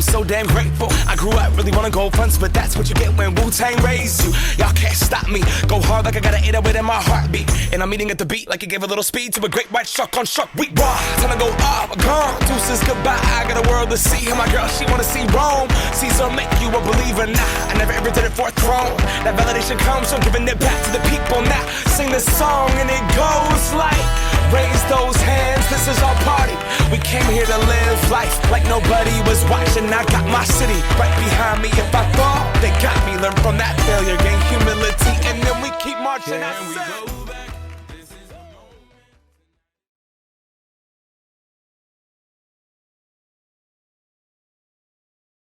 I'm so damn grateful. I grew up really wanna go fronts, but that's what you get when Wu-Tang raised you. Y'all can't stop me. Go hard like I got an 808 in my heartbeat. And I'm eating at the beat like it gave a little speed to a great white shark on shark week. Raw, time to go up, gone. Deuces goodbye. I got a world to see. And my girl, she wanna see Rome. Caesar make you a believer. Nah, I never ever did it for a throne. That validation comes from giving it back to the people. Now sing this song and it goes like, raise those hands, this is our party. We came here to live life like nobody was watching. I got my city right behind me. If I fall, they got me. Learn from that failure, gain humility, and then we keep marching. Can we go